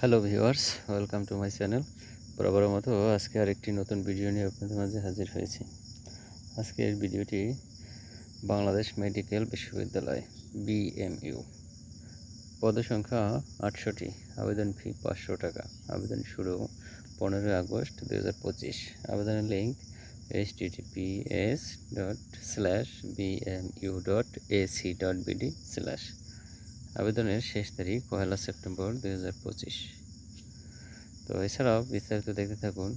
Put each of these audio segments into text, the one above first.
Hello viewers, welcome to my channel. বরাবরের মতো আজকে আরেকটি নতুন ভিডিও নিয়ে আপনাদের মাঝে হাজির হয়েছি। আজকের ভিডিওটি বাংলাদেশ মেডিকেল বিশ্ববিদ্যালয় BMU, পদসংখ্যা 800টি, আবেদন ফি 500 টাকা। আবেদন শুরু 15 আগস্ট 2025। আবেদনের লিঙ্ক https://bmu.ac.bd/। আবেদনের শেষ তারিখ 1 সেপ্টেম্বর 2025। তো এছাড়াও বিস্তারিত দেখতে থাকুন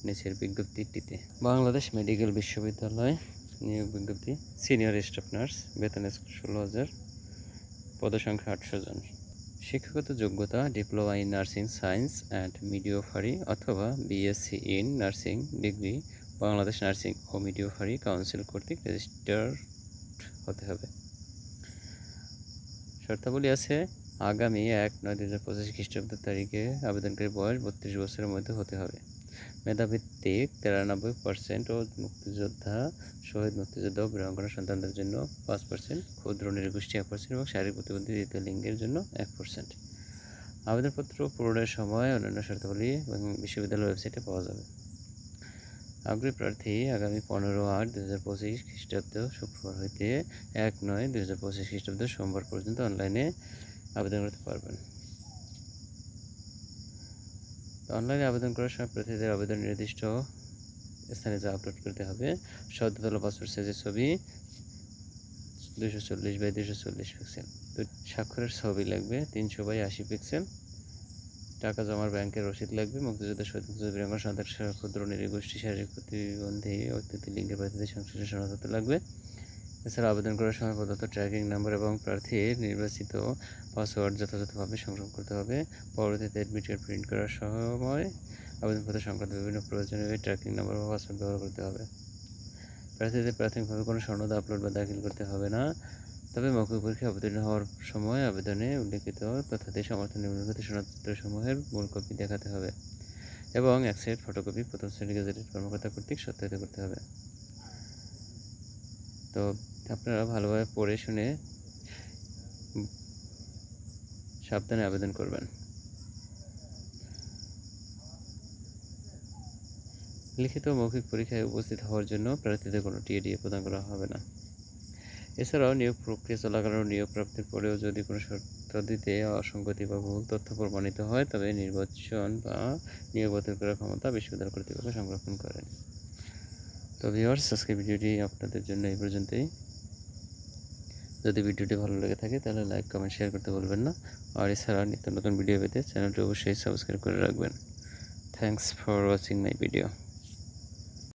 নিচের বিজ্ঞপ্তিটিতে। বাংলাদেশ মেডিকেল বিশ্ববিদ্যালয় নিয়োগ বিজ্ঞপ্তি। সিনিয়র স্টাফ নার্স, বেতন 16,000, পদসংখ্যা 800 জন। শিক্ষাগত যোগ্যতা diploma in nursing science and midwifery অথবা BSc in nursing degree Bangladesh nursing ও মিডিওফারি কাউন্সিল কর্তৃক রেজিস্টার্ড হতে হবে। শর্তাবলী আছে, আগামী 1/9/2025 খ্রিস্টাব্দ তারিখে আবেদনকারীর বয়স 32 বছরের মধ্যে হতে হবে। মেধাভিত্তিক 93% ও মুক্তিযোদ্ধা, শহীদ মুক্তিযোদ্ধা ও বীরাঙ্গনা সন্তানদের জন্য 5%, ক্ষুদ্র নৃগোষ্ঠী 1% এবং শারীরিক প্রতিবন্ধী দ্বিতীয় লিঙ্গের জন্য 1%। আবেদনপত্র পূরণের সময় অন্যান্য শর্তাবলী এবং বিশ্ববিদ্যালয়ের ওয়েবসাইটে পাওয়া যাবে। আগ্রহী প্রার্থী আগামী 15/8/2025 খ্রিস্টাব্দ শুক্রবার হইতে 1/9/2025 খ্রিস্টাব্দ সোমবার পর্যন্ত অনলাইনে আবেদন করতে পারবেন। অনলাইনে আবেদন করার সময় প্রার্থীদের আবেদন নির্দিষ্ট স্থানে যা আপলোড করতে হবে: সদ্য তোলা পাসপোর্ট সাইজের ছবি 240x240 পিক্সেল, স্বাক্ষরের ছবি লাগবে 300x80 পিক্সেল, টাকা জমার ব্যাংকের রসিদ লাগবে, মুক্তিযোদ্ধা, শহীদ মুক্তিযোদ্ধা, বীরাঙ্গনা সন্তান, ক্ষুদ্র নৃগোষ্ঠী, শারীরিক প্রতিবন্ধী ও তৃতীয় লিঙ্গের প্রার্থীদের সংশ্লিষ্ট সনদপত্র লাগবে। এছাড়া আবেদন করার সময় প্রদত্ত ট্র্যাকিং নাম্বার এবং প্রার্থীর নির্বাচিত পাসওয়ার্ড যথাযথভাবে সংরক্ষণ করতে হবে। পরবর্তীতে অ্যাডমিট কার্ড প্রিন্ট করার সময় আবেদনপত্র সংক্রান্ত বিভিন্ন প্রয়োজনীয় ট্র্যাকিং নাম্বার বা পাসওয়ার্ড ব্যবহার করতে হবে। প্রার্থীদের প্রাথমিকভাবে কোনো সনদ আপলোড বা দাখিল করতে হবে না, তবে মৌখিক পরীক্ষায় অবতীর্ণ হওয়ার সময় আবেদনে উল্লেখিত তথ্যাদি সমর্থন নিম্নলিখিত সনদপত্রসমূহের মূল কপি দেখাতে হবে এবং এক সেট ফটোকপি প্রথম শ্রেণী গেজেটেড কর্মকর্তা কর্তৃক সত্যায়িত করতে হবে। তো আপনারা ভালোভাবে পড়ে শুনে সাবধানে আবেদন করবেন। লিখিত মৌখিক পরীক্ষায় উপস্থিত হওয়ার জন্য প্রার্থীদের কোনো টিএডিএ প্রদান করা হবে না। এছাড়াও নিয়োগ প্রক্রিয়া চলাকালীন নিয়োগ প্রাপ্তির পরেও যদি কোনো শর্তাদিতে অসঙ্গতি বা ভুল তথ্য প্রমাণিত হয়, তবে নির্বাচন বা নিয়োগ বাতিল করার ক্ষমতা বিশ্ববিদ্যালয় কর্তৃপক্ষ সংরক্ষণ করেন। তো ভিউয়ার্স, আজকের ভিডিওটি আপনাদের জন্য এই পর্যন্তই। যদি ভিডিওটি ভালো লেগে থাকে তাহলে লাইক, কমেন্ট, শেয়ার করতে ভুলবেন না। আর এছাড়া নিত্য নতুন ভিডিও পেতে চ্যানেলটি অবশ্যই সাবস্ক্রাইব করে রাখবেন। Thanks for watching my video.